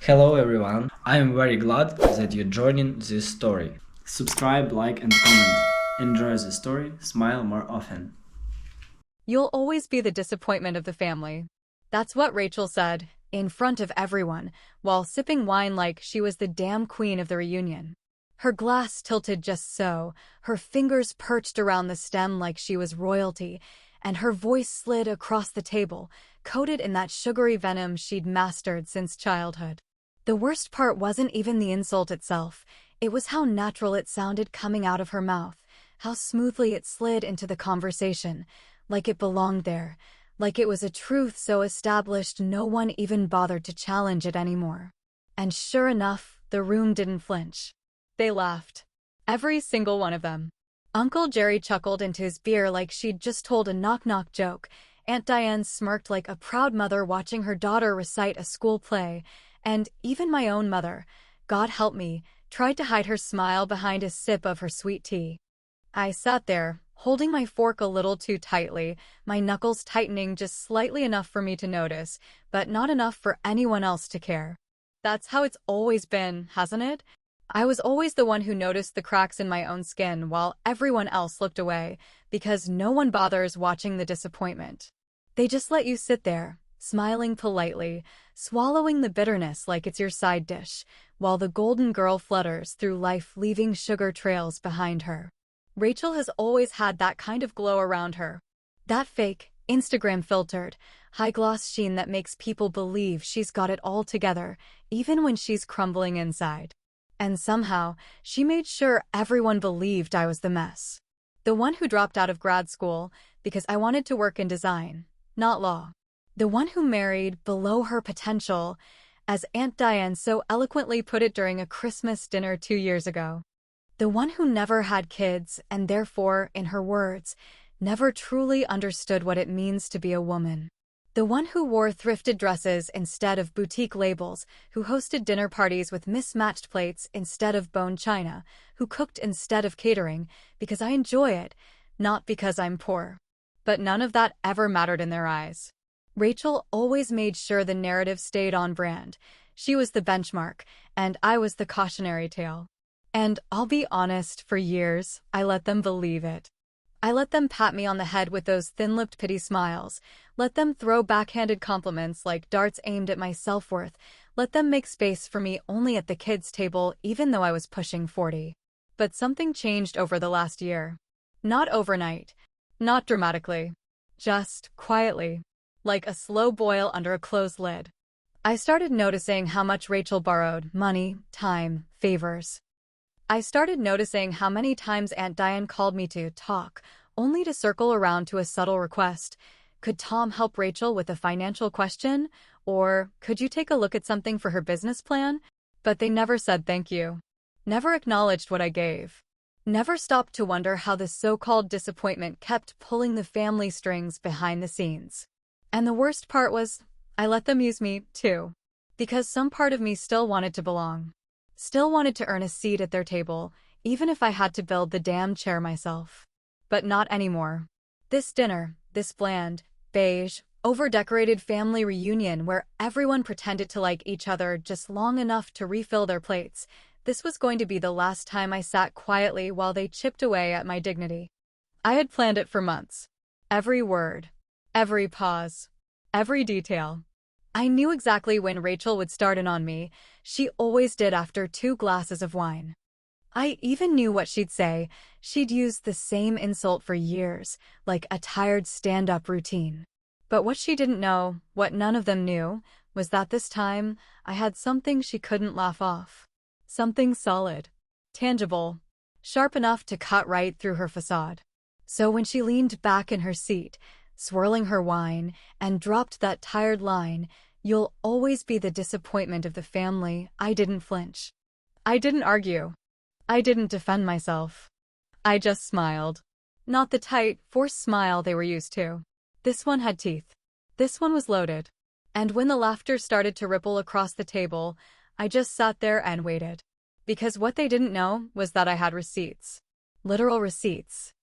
Hello everyone, I am very glad that you're joining this story. Subscribe, like and comment. Enjoy the story, smile more often. You'll always be the disappointment of the family. That's what Rachel said, in front of everyone, while sipping wine like she was the damn queen of the reunion. Her glass tilted just so, her fingers perched around the stem like she was royalty, and her voice slid across the table, coated in that sugary venom she'd mastered since childhood. The worst part wasn't even the insult itself, it was how natural it sounded coming out of her mouth, how smoothly it slid into the conversation, like it belonged there, like it was a truth so established no one even bothered to challenge it anymore. And sure enough, the room didn't flinch. They laughed. Every single one of them. Uncle Jerry chuckled into his beer like she'd just told a knock-knock joke. Aunt Diane smirked like a proud mother watching her daughter recite a school play, and even my own mother, God help me, tried to hide her smile behind a sip of her sweet tea. I sat there, holding my fork a little too tightly, my knuckles tightening just slightly enough for me to notice, but not enough for anyone else to care. That's how it's always been, hasn't it? I was always the one who noticed the cracks in my own skin while everyone else looked away, because no one bothers watching the disappointment. They just let you sit there, smiling politely, swallowing the bitterness like it's your side dish, while the golden girl flutters through life leaving sugar trails behind her. Rachel has always had that kind of glow around her. That fake, Instagram-filtered, high-gloss sheen that makes people believe she's got it all together, even when she's crumbling inside. And somehow, she made sure everyone believed I was the mess. The one who dropped out of grad school because I wanted to work in design, not law. The one who married below her potential, as Aunt Diane so eloquently put it during a Christmas dinner 2 years ago. The one who never had kids and therefore, in her words, never truly understood what it means to be a woman. The one who wore thrifted dresses instead of boutique labels, who hosted dinner parties with mismatched plates instead of bone china, who cooked instead of catering, because I enjoy it, not because I'm poor. But none of that ever mattered in their eyes. Rachel always made sure the narrative stayed on brand. She was the benchmark, and I was the cautionary tale. And I'll be honest, for years, I let them believe it. I let them pat me on the head with those thin-lipped pity smiles, let them throw backhanded compliments like darts aimed at my self-worth, let them make space for me only at the kids' table even though I was pushing 40. But something changed over the last year. Not overnight, not dramatically, just quietly, like a slow boil under a closed lid. I started noticing how much Rachel borrowed money, time, favors. I started noticing how many times Aunt Diane called me to talk, only to circle around to a subtle request. Could Tom help Rachel with a financial question? Or could you take a look at something for her business plan? But they never said thank you. Never acknowledged what I gave. Never stopped to wonder how the so-called disappointment kept pulling the family strings behind the scenes. And the worst part was, I let them use me, too. Because some part of me still wanted to belong. Still wanted to earn a seat at their table, even if I had to build the damn chair myself. But not anymore. This dinner, this bland, beige, over-decorated family reunion where everyone pretended to like each other just long enough to refill their plates, this was going to be the last time I sat quietly while they chipped away at my dignity. I had planned it for months. Every word, every pause, every detail. I knew exactly when Rachel would start in on me. She always did after 2 glasses of wine. I even knew what she'd say. She'd used the same insult for years, like a tired stand-up routine. But what she didn't know, what none of them knew, was that this time I had something she couldn't laugh off. Something solid, tangible, sharp enough to cut right through her facade. So when she leaned back in her seat, swirling her wine, and dropped that tired line, "You'll always be the disappointment of the family," I didn't flinch. I didn't argue. I didn't defend myself. I just smiled. Not the tight, forced smile they were used to. This one had teeth. This one was loaded. And when the laughter started to ripple across the table, I just sat there and waited. Because what they didn't know was that I had receipts. Literal receipts.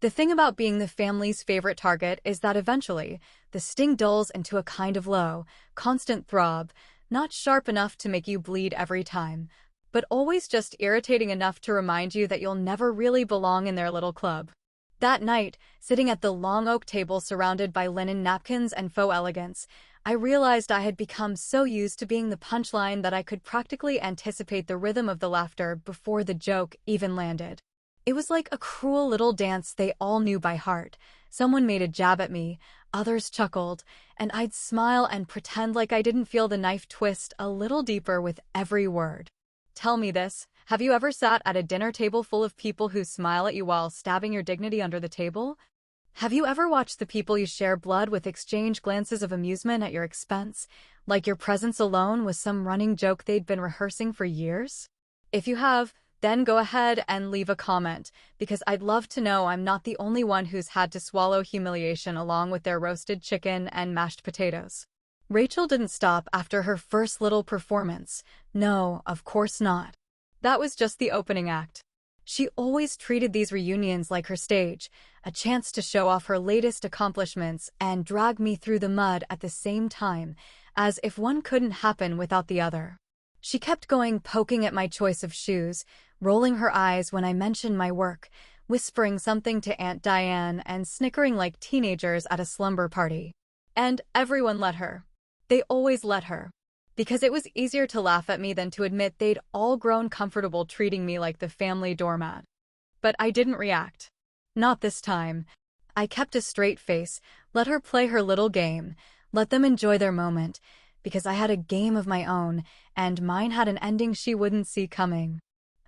The thing about being the family's favorite target is that eventually, the sting dulls into a kind of low, constant throb, Not sharp enough to make you bleed every time, but always just irritating enough to remind you that you'll never really belong in their little club. That night, sitting at the long oak table surrounded by linen napkins and faux elegance, I realized I had become so used to being the punchline that I could practically anticipate the rhythm of the laughter before the joke even landed. It was like a cruel little dance they all knew by heart. Someone made a jab at me, others chuckled, and I'd smile and pretend like I didn't feel the knife twist a little deeper with every word. Tell me this, have you ever sat at a dinner table full of people who smile at you while stabbing your dignity under the table? Have you ever watched the people you share blood with exchange glances of amusement at your expense, like your presence alone was some running joke they'd been rehearsing for years? If you have, then go ahead and leave a comment, because I'd love to know I'm not the only one who's had to swallow humiliation along with their roasted chicken and mashed potatoes. Rachel didn't stop after her first little performance. No, of course not. That was just the opening act. She always treated these reunions like her stage, a chance to show off her latest accomplishments and drag me through the mud at the same time, as if one couldn't happen without the other. She kept going, poking at my choice of shoes, rolling her eyes when I mentioned my work, whispering something to Aunt Diane and snickering like teenagers at a slumber party. And everyone let her. They always let her. Because it was easier to laugh at me than to admit they'd all grown comfortable treating me like the family doormat. But I didn't react. Not this time. I kept a straight face, let her play her little game, let them enjoy their moment, because I had a game of my own, and mine had an ending she wouldn't see coming.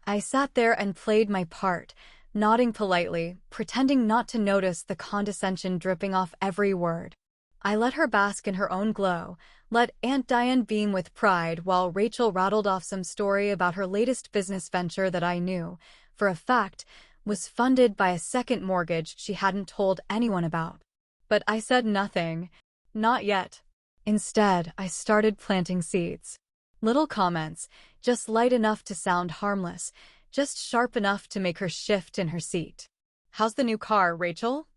I sat there and played my part, nodding politely, pretending not to notice the condescension dripping off every word. I let her bask in her own glow, let Aunt Diane beam with pride while Rachel rattled off some story about her latest business venture that I knew, for a fact, was funded by a second mortgage she hadn't told anyone about. But I said nothing. Not yet. Instead, I started planting seeds. Little comments, just light enough to sound harmless, just sharp enough to make her shift in her seat. "How's the new car, Rachel?"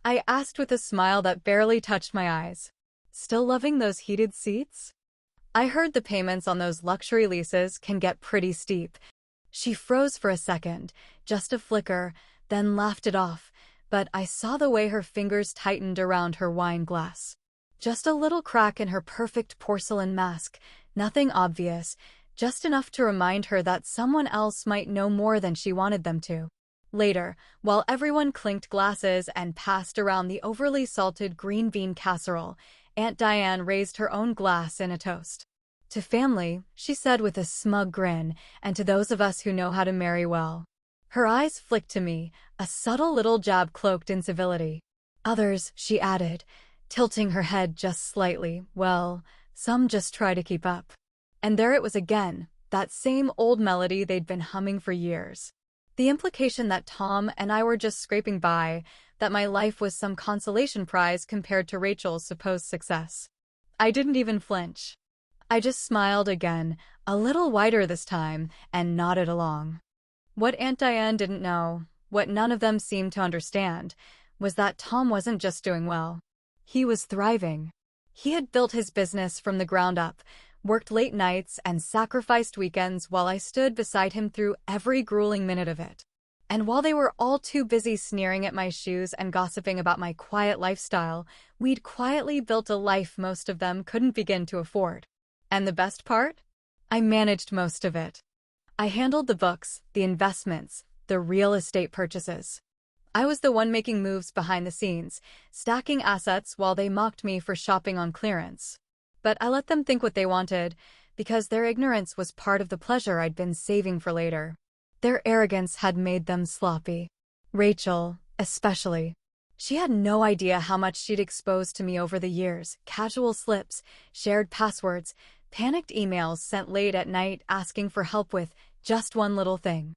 I asked with a smile that barely touched my eyes. "Still loving those heated seats?" I heard the payments on those luxury leases can get pretty steep. She froze for a second, just a flicker, then laughed it off, but I saw the way her fingers tightened around her wine glass. Just a little crack in her perfect porcelain mask, nothing obvious, just enough to remind her that someone else might know more than she wanted them to. Later, while everyone clinked glasses and passed around the overly salted green bean casserole, Aunt Diane raised her own glass in a toast. "To family," she said with a smug grin, "and to those of us who know how to marry well." Her eyes flicked to me, a subtle little jab cloaked in civility. "Others," she added, tilting her head just slightly, "well, some just try to keep up." And there it was again, that same old melody they'd been humming for years. The implication that Tom and I were just scraping by, that my life was some consolation prize compared to Rachel's supposed success. I didn't even flinch. I just smiled again, a little wider this time, and nodded along. What Aunt Diane didn't know, what none of them seemed to understand, was that Tom wasn't just doing well. He was thriving. He had built his business from the ground up, worked late nights and sacrificed weekends while I stood beside him through every grueling minute of it. And while they were all too busy sneering at my shoes and gossiping about my quiet lifestyle, we'd quietly built a life most of them couldn't begin to afford. And the best part? I managed most of it. I handled the books, the investments, the real estate purchases. I was the one making moves behind the scenes, stacking assets while they mocked me for shopping on clearance. But I let them think what they wanted, because their ignorance was part of the pleasure I'd been saving for later. Their arrogance had made them sloppy. Rachel, especially. She had no idea how much she'd exposed to me over the years. Casual slips, shared passwords, panicked emails sent late at night asking for help with just one little thing.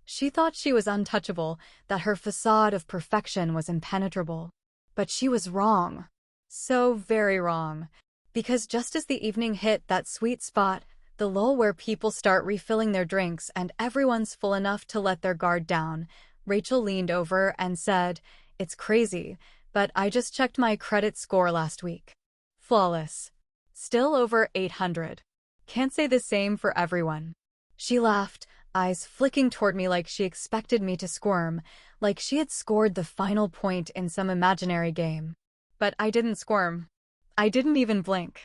She thought she was untouchable, that her facade of perfection was impenetrable. But she was wrong. So very wrong. Because just as the evening hit that sweet spot, the lull where people start refilling their drinks and everyone's full enough to let their guard down, Rachel leaned over and said, "It's crazy, but I just checked my credit score last week. Flawless. Still over 800. Can't say the same for everyone. She laughed, eyes flicking toward me like she expected me to squirm, like she had scored the final point in some imaginary game. But I didn't squirm. I didn't even blink.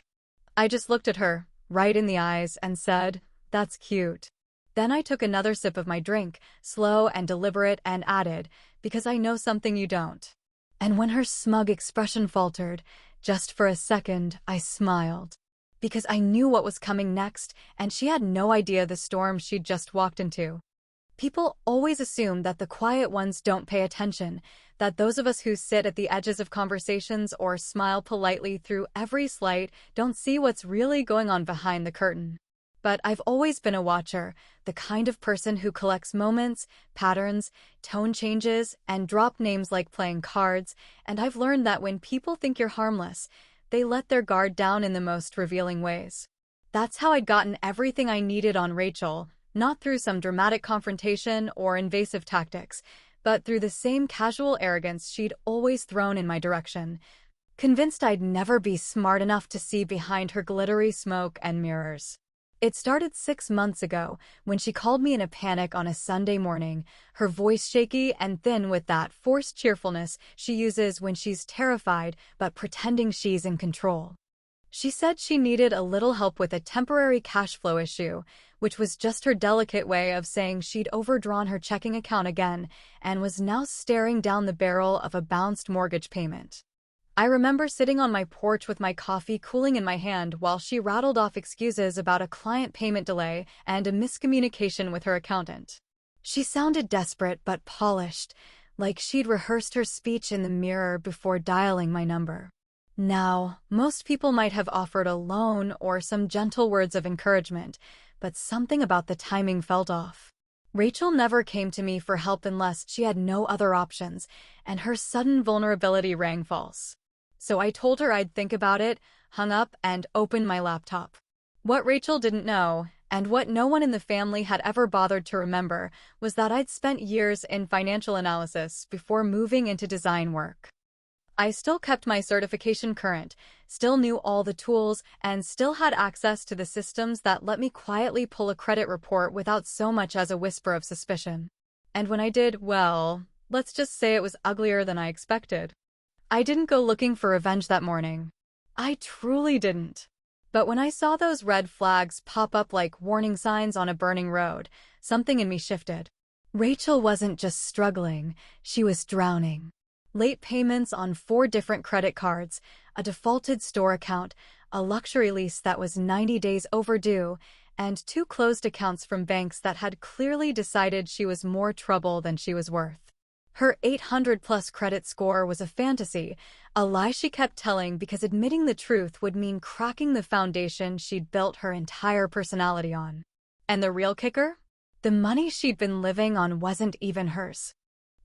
I just looked at her, right in the eyes, and said, "That's cute." Then I took another sip of my drink, slow and deliberate, and added, "Because I know something you don't." And when her smug expression faltered, just for a second, I smiled. Because I knew what was coming next, and she had no idea the storm she'd just walked into. People always assume that the quiet ones don't pay attention, that those of us who sit at the edges of conversations or smile politely through every slight don't see what's really going on behind the curtain. But I've always been a watcher, the kind of person who collects moments, patterns, tone changes, and drop names like playing cards, and I've learned that when people think you're harmless, they let their guard down in the most revealing ways. That's how I'd gotten everything I needed on Rachel, not through some dramatic confrontation or invasive tactics, but through the same casual arrogance she'd always thrown in my direction, convinced I'd never be smart enough to see behind her glittery smoke and mirrors. It started 6 months ago, when she called me in a panic on a Sunday morning, her voice shaky and thin with that forced cheerfulness she uses when she's terrified but pretending she's in control. She said she needed a little help with a temporary cash flow issue, which was just her delicate way of saying she'd overdrawn her checking account again and was now staring down the barrel of a bounced mortgage payment. I remember sitting on my porch with my coffee cooling in my hand while she rattled off excuses about a client payment delay and a miscommunication with her accountant. She sounded desperate but polished, like she'd rehearsed her speech in the mirror before dialing my number. Now, most people might have offered a loan or some gentle words of encouragement, but something about the timing felt off. Rachel never came to me for help unless she had no other options, and her sudden vulnerability rang false. So I told her I'd think about it, hung up, and opened my laptop. What Rachel didn't know, and what no one in the family had ever bothered to remember, was that I'd spent years in financial analysis before moving into design work. I still kept my certification current, still knew all the tools, and still had access to the systems that let me quietly pull a credit report without so much as a whisper of suspicion. And when I did, well, let's just say it was uglier than I expected. I didn't go looking for revenge that morning. I truly didn't. But when I saw those red flags pop up like warning signs on a burning road, something in me shifted. Rachel wasn't just struggling, she was drowning. Late payments on 4 different credit cards, a defaulted store account, a luxury lease that was 90 days overdue, and 2 closed accounts from banks that had clearly decided she was more trouble than she was worth. Her 800-plus credit score was a fantasy, a lie she kept telling because admitting the truth would mean cracking the foundation she'd built her entire personality on. And the real kicker? The money she'd been living on wasn't even hers.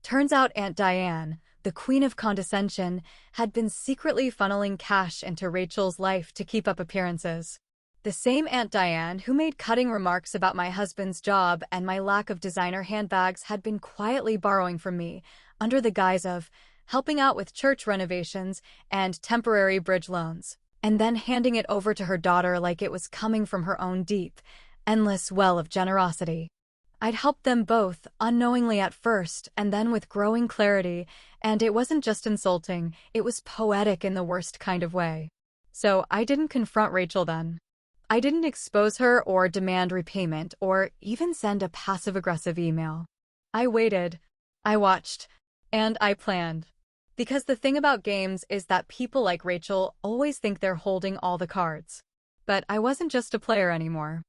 Turns out Aunt Diane, the queen of condescension, had been secretly funneling cash into Rachel's life to keep up appearances. The same Aunt Diane who made cutting remarks about my husband's job and my lack of designer handbags had been quietly borrowing from me, under the guise of helping out with church renovations and temporary bridge loans, and then handing it over to her daughter like it was coming from her own deep, endless well of generosity. I'd helped them both, unknowingly at first, and then with growing clarity, and it wasn't just insulting, it was poetic in the worst kind of way. So I didn't confront Rachel then. I didn't expose her or demand repayment or even send a passive-aggressive email. I waited, I watched, and I planned. Because the thing about games is that people like Rachel always think they're holding all the cards. But I wasn't just a player anymore.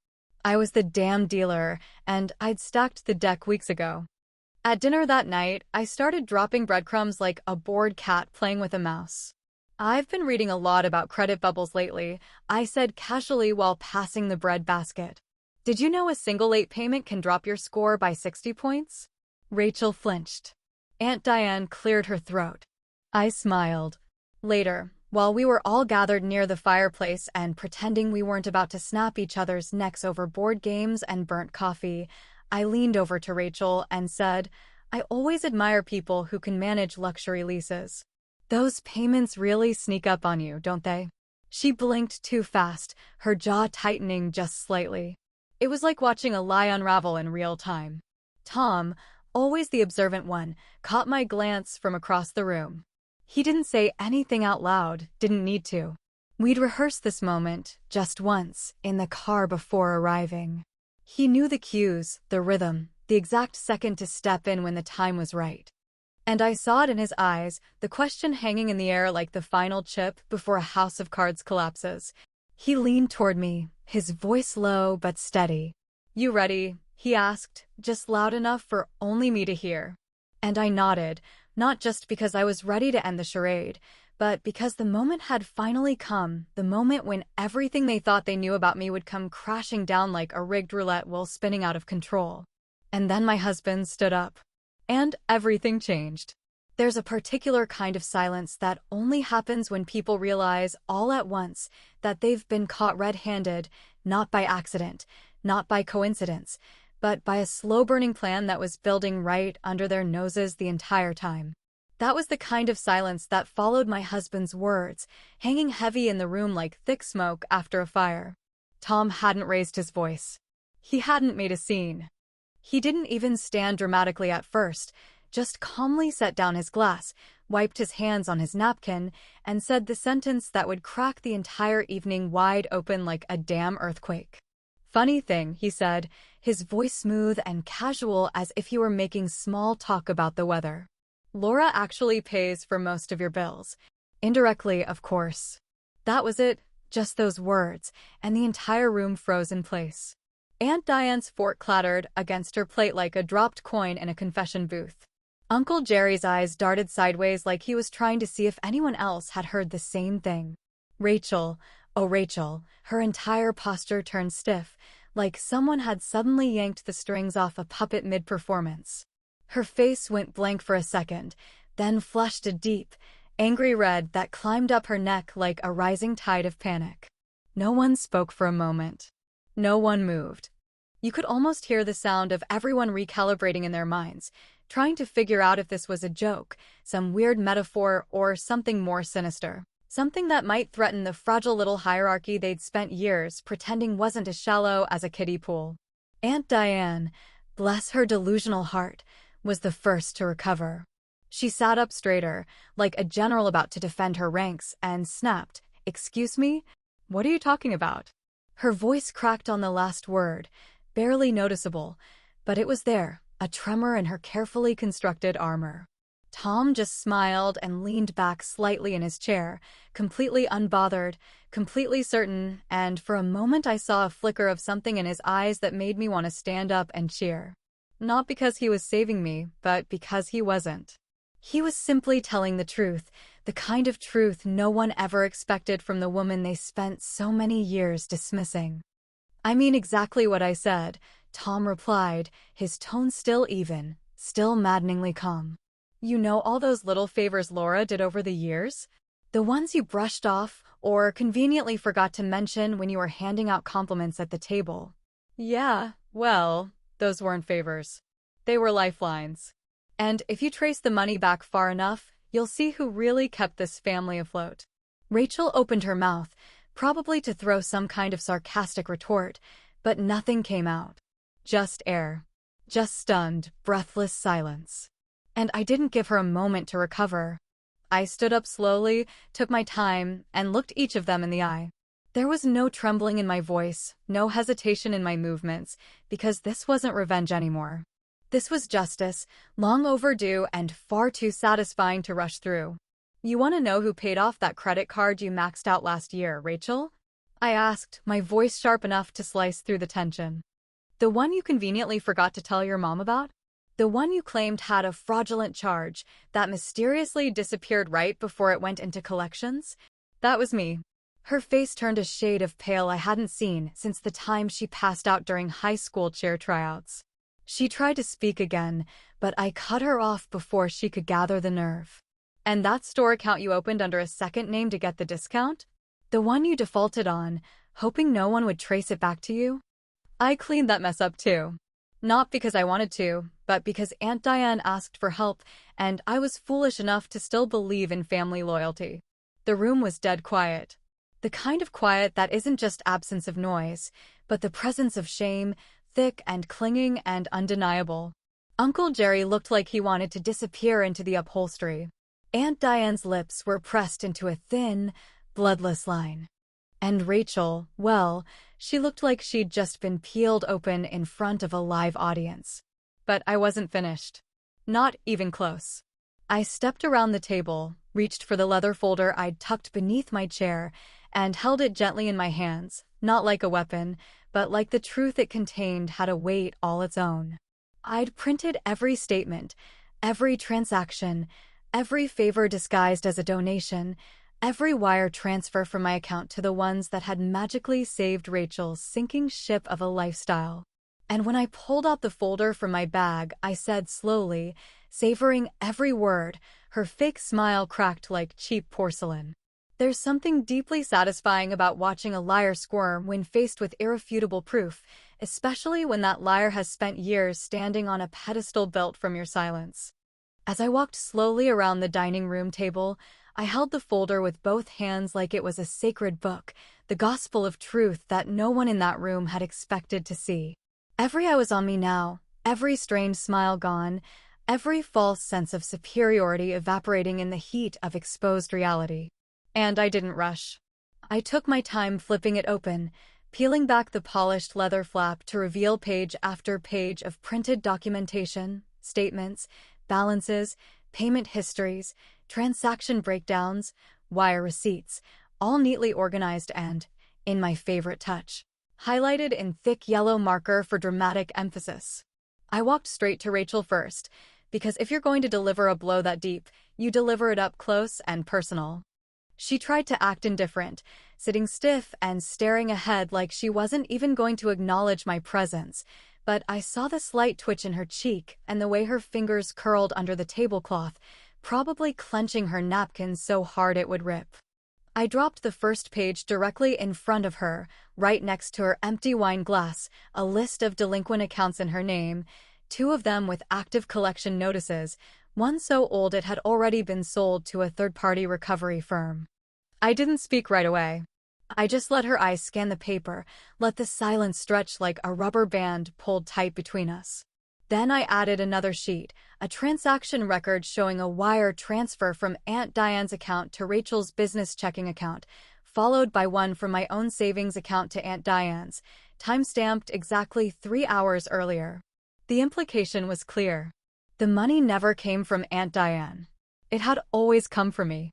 I was the damn dealer, and I'd stacked the deck weeks ago. At dinner that night, I started dropping breadcrumbs like a bored cat playing with a mouse. "I've been reading a lot about credit bubbles lately," I said casually while passing the bread basket. "Did you know a single late payment can drop your score by 60 points? Rachel flinched. Aunt Diane cleared her throat. I smiled. Later, while we were all gathered near the fireplace and pretending we weren't about to snap each other's necks over board games and burnt coffee, I leaned over to Rachel and said, "I always admire people who can manage luxury leases. Those payments really sneak up on you, don't they?" She blinked too fast, her jaw tightening just slightly. It was like watching a lie unravel in real time. Tom, always the observant one, caught my glance from across the room. He didn't say anything out loud, didn't need to. We'd rehearsed this moment, just once, in the car before arriving. He knew the cues, the rhythm, the exact second to step in when the time was right. And I saw it in his eyes, the question hanging in the air like the final chip before a house of cards collapses. He leaned toward me, his voice low but steady. "You ready?" he asked, just loud enough for only me to hear. And I nodded, not just because I was ready to end the charade, but because the moment had finally come, the moment when everything they thought they knew about me would come crashing down like a rigged roulette wheel spinning out of control. And then my husband stood up. And everything changed. There's a particular kind of silence that only happens when people realize all at once that they've been caught red-handed, not by accident, not by coincidence, but by a slow-burning plan that was building right under their noses the entire time. That was the kind of silence that followed my husband's words, hanging heavy in the room like thick smoke after a fire. Tom hadn't raised his voice. He hadn't made a scene. He didn't even stand dramatically at first, just calmly set down his glass, wiped his hands on his napkin, and said the sentence that would crack the entire evening wide open like a damn earthquake. "Funny thing," he said, his voice smooth and casual as if he were making small talk about the weather. "Laura actually pays for most of your bills. Indirectly, of course." That was it, just those words, and the entire room froze in place. Aunt Diane's fork clattered against her plate like a dropped coin in a confession booth. Uncle Jerry's eyes darted sideways like he was trying to see if anyone else had heard the same thing. Rachel, oh Rachel, her entire posture turned stiff, like someone had suddenly yanked the strings off a puppet mid-performance. Her face went blank for a second, then flushed a deep, angry red that climbed up her neck like a rising tide of panic. No one spoke for a moment. No one moved. You could almost hear the sound of everyone recalibrating in their minds, trying to figure out if this was a joke, some weird metaphor, or something more sinister. Something that might threaten the fragile little hierarchy they'd spent years pretending wasn't as shallow as a kiddie pool. Aunt Diane, bless her delusional heart, was the first to recover. She sat up straighter, like a general about to defend her ranks, and snapped, "Excuse me? What are you talking about?" Her voice cracked on the last word, barely noticeable, but it was there, a tremor in her carefully constructed armor. Tom just smiled and leaned back slightly in his chair, completely unbothered, completely certain, and for a moment I saw a flicker of something in his eyes that made me want to stand up and cheer. Not because he was saving me, but because he wasn't. He was simply telling the truth, the kind of truth no one ever expected from the woman they spent so many years dismissing. "I mean exactly what I said," Tom replied, his tone still even, still maddeningly calm. "You know all those little favors Laura did over the years? The ones you brushed off or conveniently forgot to mention when you were handing out compliments at the table." "Yeah, well, those weren't favors. They were lifelines. And if you trace the money back far enough, you'll see who really kept this family afloat." Rachel opened her mouth, probably to throw some kind of sarcastic retort, but nothing came out. Just air. Just stunned, breathless silence. And I didn't give her a moment to recover. I stood up slowly, took my time, and looked each of them in the eye. There was no trembling in my voice, no hesitation in my movements, because this wasn't revenge anymore. This was justice, long overdue and far too satisfying to rush through. "You want to know who paid off that credit card you maxed out last year, Rachel?" I asked, my voice sharp enough to slice through the tension. "The one you conveniently forgot to tell your mom about? The one you claimed had a fraudulent charge that mysteriously disappeared right before it went into collections? That was me." Her face turned a shade of pale I hadn't seen since the time she passed out during high school cheer tryouts. She tried to speak again, but I cut her off before she could gather the nerve. "And that store account you opened under a second name to get the discount? The one you defaulted on, hoping no one would trace it back to you? I cleaned that mess up too. Not because I wanted to, but because Aunt Diane asked for help, and I was foolish enough to still believe in family loyalty." The room was dead quiet. The kind of quiet that isn't just absence of noise, but the presence of shame, thick and clinging and undeniable. Uncle Jerry looked like he wanted to disappear into the upholstery. Aunt Diane's lips were pressed into a thin, bloodless line. And Rachel, well, she looked like she'd just been peeled open in front of a live audience. But I wasn't finished. Not even close. I stepped around the table, reached for the leather folder I'd tucked beneath my chair, and held it gently in my hands, not like a weapon, but like the truth it contained had a weight all its own. I'd printed every statement, every transaction, every favor disguised as a donation, every wire transfer from my account to the ones that had magically saved Rachel's sinking ship of a lifestyle. And when I pulled out the folder from my bag, I said slowly, savoring every word, her fake smile cracked like cheap porcelain. There's something deeply satisfying about watching a liar squirm when faced with irrefutable proof, especially when that liar has spent years standing on a pedestal built from your silence. As I walked slowly around the dining room table, I held the folder with both hands like it was a sacred book, the gospel of truth that no one in that room had expected to see. Every eye was on me now, every strained smile gone, every false sense of superiority evaporating in the heat of exposed reality. And I didn't rush. I took my time flipping it open, peeling back the polished leather flap to reveal page after page of printed documentation, statements, balances, payment histories, transaction breakdowns, wire receipts, all neatly organized and, in my favorite touch, highlighted in thick yellow marker for dramatic emphasis. I walked straight to Rachel first, because if you're going to deliver a blow that deep, you deliver it up close and personal. She tried to act indifferent, sitting stiff and staring ahead like she wasn't even going to acknowledge my presence, but I saw the slight twitch in her cheek and the way her fingers curled under the tablecloth, probably clenching her napkin so hard it would rip. I dropped the first page directly in front of her, right next to her empty wine glass, a list of delinquent accounts in her name, 2 of them with active collection notices, one so old it had already been sold to a third-party recovery firm. I didn't speak right away. I just let her eyes scan the paper, let the silence stretch like a rubber band pulled tight between us. Then I added another sheet, a transaction record showing a wire transfer from Aunt Diane's account to Rachel's business checking account, followed by one from my own savings account to Aunt Diane's, time-stamped exactly 3 hours earlier. The implication was clear. The money never came from Aunt Diane. It had always come from me.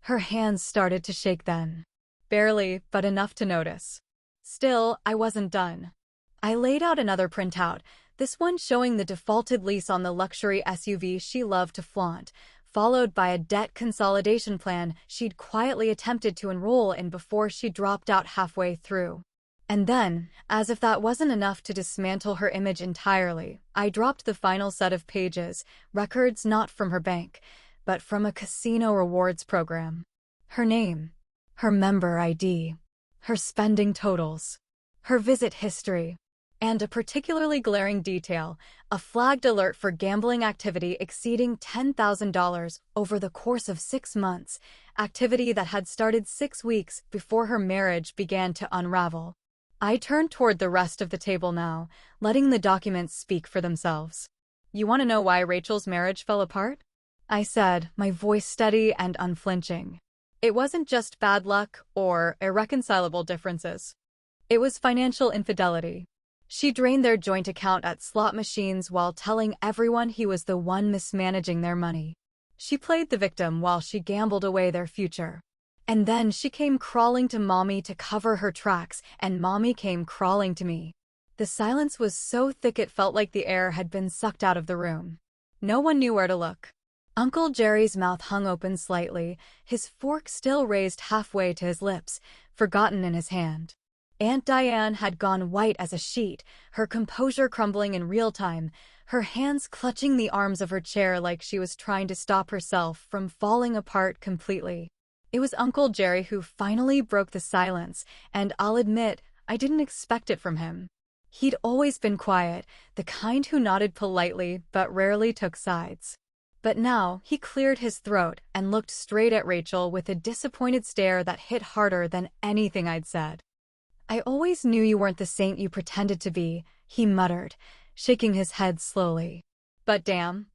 Her hands started to shake then. Barely, but enough to notice. Still, I wasn't done. I laid out another printout, this one showing the defaulted lease on the luxury SUV she loved to flaunt, followed by a debt consolidation plan she'd quietly attempted to enroll in before she dropped out halfway through. And then, as if that wasn't enough to dismantle her image entirely, I dropped the final set of pages, records not from her bank, but from a casino rewards program. Her name, her member ID, her spending totals, her visit history, and a particularly glaring detail, a flagged alert for gambling activity exceeding $10,000 over the course of 6 months, activity that had started 6 weeks before her marriage began to unravel. I turned toward the rest of the table now, letting the documents speak for themselves. You want to know why Rachel's marriage fell apart? I said, my voice steady and unflinching. It wasn't just bad luck or irreconcilable differences. It was financial infidelity. She drained their joint account at slot machines while telling everyone he was the one mismanaging their money. She played the victim while she gambled away their future. And then she came crawling to Mommy to cover her tracks, and Mommy came crawling to me. The silence was so thick it felt like the air had been sucked out of the room. No one knew where to look. Uncle Jerry's mouth hung open slightly, his fork still raised halfway to his lips, forgotten in his hand. Aunt Diane had gone white as a sheet, her composure crumbling in real time, her hands clutching the arms of her chair like she was trying to stop herself from falling apart completely. It was Uncle Jerry who finally broke the silence, and I'll admit, I didn't expect it from him. He'd always been quiet, the kind who nodded politely but rarely took sides. But now he cleared his throat and looked straight at Rachel with a disappointed stare that hit harder than anything I'd said. "I always knew you weren't the saint you pretended to be," he muttered, shaking his head slowly. "But damn,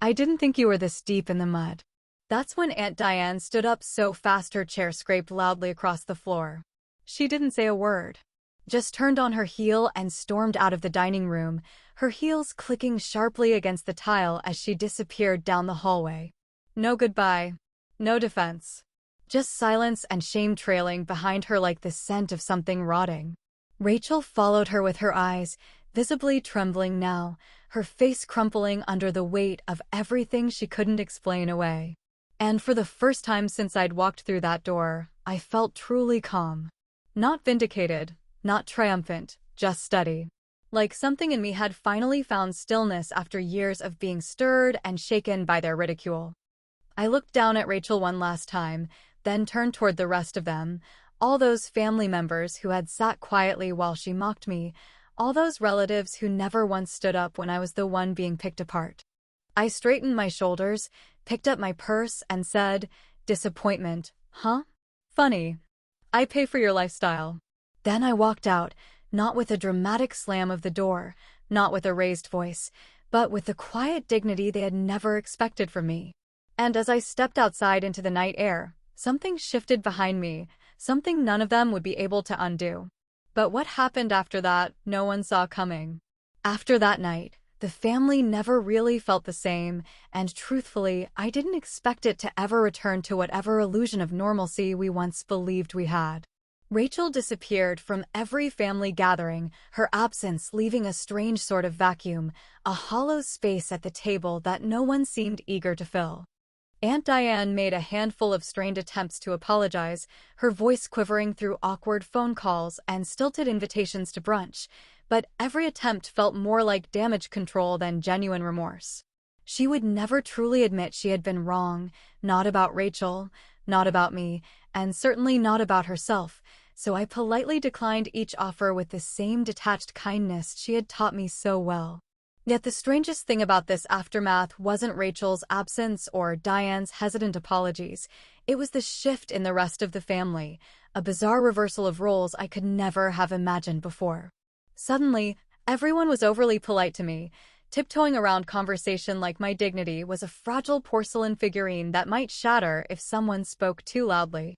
I didn't think you were this deep in the mud." That's when Aunt Diane stood up so fast her chair scraped loudly across the floor. She didn't say a word, just turned on her heel and stormed out of the dining room, her heels clicking sharply against the tile as she disappeared down the hallway. No goodbye, no defense. Just silence and shame trailing behind her like the scent of something rotting. Rachel followed her with her eyes, visibly trembling now, her face crumpling under the weight of everything she couldn't explain away. And for the first time since I'd walked through that door, I felt truly calm. Not vindicated, not triumphant, just steady. Like something in me had finally found stillness after years of being stirred and shaken by their ridicule. I looked down at Rachel one last time, then turned toward the rest of them, all those family members who had sat quietly while she mocked me, all those relatives who never once stood up when I was the one being picked apart. I straightened my shoulders, picked up my purse, and said, "Disappointment, huh? Funny. I pay for your lifestyle." Then I walked out, not with a dramatic slam of the door, not with a raised voice, but with the quiet dignity they had never expected from me. And as I stepped outside into the night air, something shifted behind me, something none of them would be able to undo. But what happened after that, no one saw coming. After that night, the family never really felt the same, and truthfully, I didn't expect it to ever return to whatever illusion of normalcy we once believed we had. Rachel disappeared from every family gathering, her absence leaving a strange sort of vacuum, a hollow space at the table that no one seemed eager to fill. Aunt Diane made a handful of strained attempts to apologize, her voice quivering through awkward phone calls and stilted invitations to brunch, but every attempt felt more like damage control than genuine remorse. She would never truly admit she had been wrong, not about Rachel, not about me, and certainly not about herself, so I politely declined each offer with the same detached kindness she had taught me so well. Yet the strangest thing about this aftermath wasn't Rachel's absence or Diane's hesitant apologies. It was the shift in the rest of the family, a bizarre reversal of roles I could never have imagined before. Suddenly, everyone was overly polite to me, tiptoeing around conversation like my dignity was a fragile porcelain figurine that might shatter if someone spoke too loudly.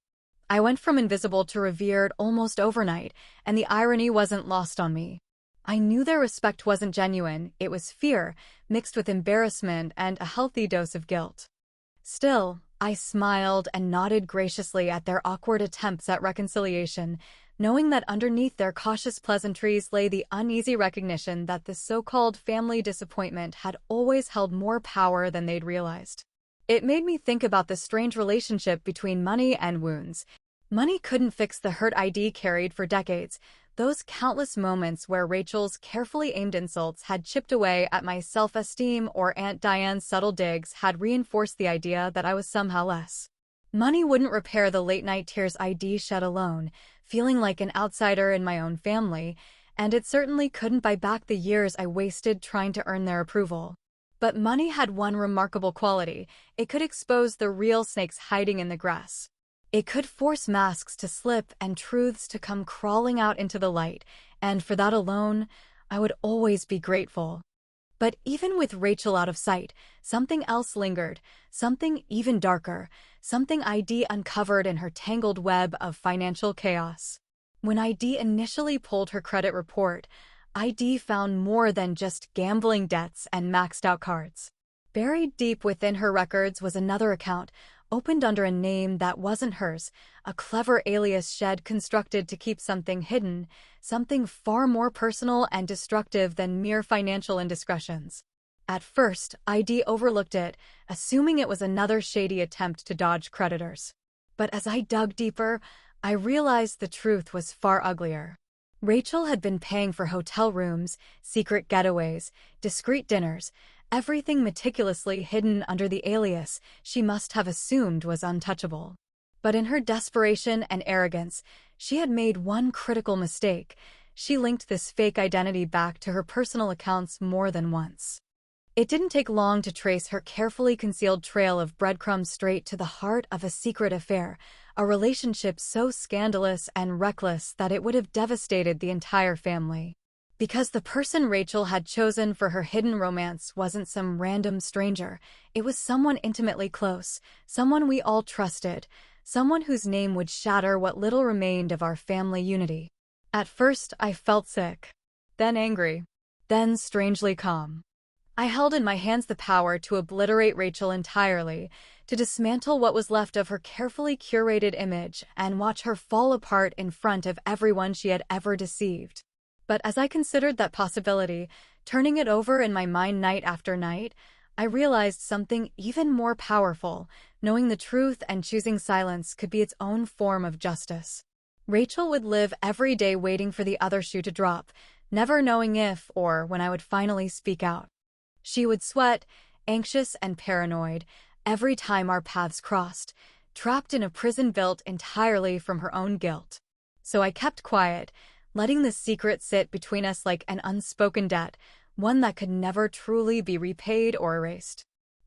I went from invisible to revered almost overnight, and the irony wasn't lost on me. I knew their respect wasn't genuine, it was fear, mixed with embarrassment and a healthy dose of guilt. Still, I smiled and nodded graciously at their awkward attempts at reconciliation, knowing that underneath their cautious pleasantries lay the uneasy recognition that the so-called family disappointment had always held more power than they'd realized. It made me think about the strange relationship between money and wounds. Money couldn't fix the hurt ID carried for decades, those countless moments where Rachel's carefully aimed insults had chipped away at my self-esteem or Aunt Diane's subtle digs had reinforced the idea that I was somehow less. Money wouldn't repair the late-night tears ID shed alone, feeling like an outsider in my own family, and it certainly couldn't buy back the years I wasted trying to earn their approval. But money had one remarkable quality: it could expose the real snakes hiding in the grass. It could force masks to slip and truths to come crawling out into the light, and for that alone, I would always be grateful. But even with Rachel out of sight, something else lingered, something even darker, something ID uncovered in her tangled web of financial chaos. When ID initially pulled her credit report, ID found more than just gambling debts and maxed-out cards. Buried deep within her records was another account, opened under a name that wasn't hers, a clever alias shed constructed to keep something hidden, something far more personal and destructive than mere financial indiscretions. At first, ID overlooked it, assuming it was another shady attempt to dodge creditors. But as I dug deeper, I realized the truth was far uglier. Rachel had been paying for hotel rooms, secret getaways, discreet dinners, everything meticulously hidden under the alias she must have assumed was untouchable. But in her desperation and arrogance, she had made one critical mistake. She linked this fake identity back to her personal accounts more than once. It didn't take long to trace her carefully concealed trail of breadcrumbs straight to the heart of a secret affair, a relationship so scandalous and reckless that it would have devastated the entire family. Because the person Rachel had chosen for her hidden romance wasn't some random stranger, it was someone intimately close, someone we all trusted, someone whose name would shatter what little remained of our family unity. At first, I felt sick, then angry, then strangely calm. I held in my hands the power to obliterate Rachel entirely, to dismantle what was left of her carefully curated image and watch her fall apart in front of everyone she had ever deceived. But as I considered that possibility, turning it over in my mind night after night, I realized something even more powerful. Knowing the truth and choosing silence could be its own form of justice. Rachel would live every day waiting for the other shoe to drop, never knowing if or when I would finally speak out. She would sweat, anxious and paranoid, every time our paths crossed, trapped in a prison built entirely from her own guilt. So I kept quiet, letting the secret sit between us like an unspoken debt, one that could never truly be repaid or erased.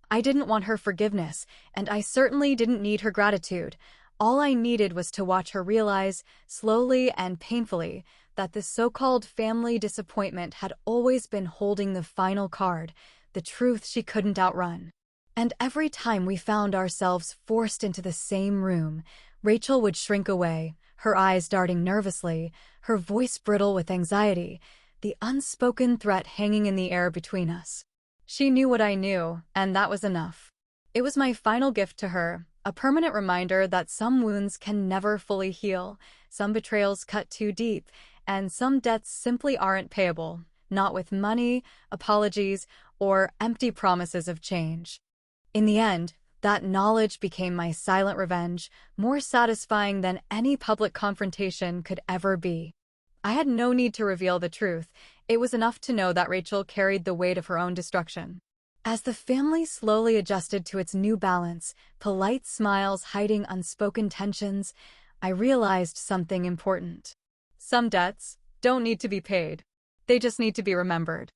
I didn't want her forgiveness, and I certainly didn't need her gratitude. All I needed was to watch her realize, slowly and painfully, that this so-called family disappointment had always been holding the final card, the truth she couldn't outrun. And every time we found ourselves forced into the same room, Rachel would shrink away, her eyes darting nervously, her voice brittle with anxiety, the unspoken threat hanging in the air between us. She knew what I knew, and that was enough. It was my final gift to her, a permanent reminder that some wounds can never fully heal, some betrayals cut too deep, and some debts simply aren't payable, not with money, apologies, or empty promises of change. In the end, that knowledge became my silent revenge, more satisfying than any public confrontation could ever be. I had no need to reveal the truth. It was enough to know that Rachel carried the weight of her own destruction. As the family slowly adjusted to its new balance, polite smiles hiding unspoken tensions, I realized something important. Some debts don't need to be paid. They just need to be remembered.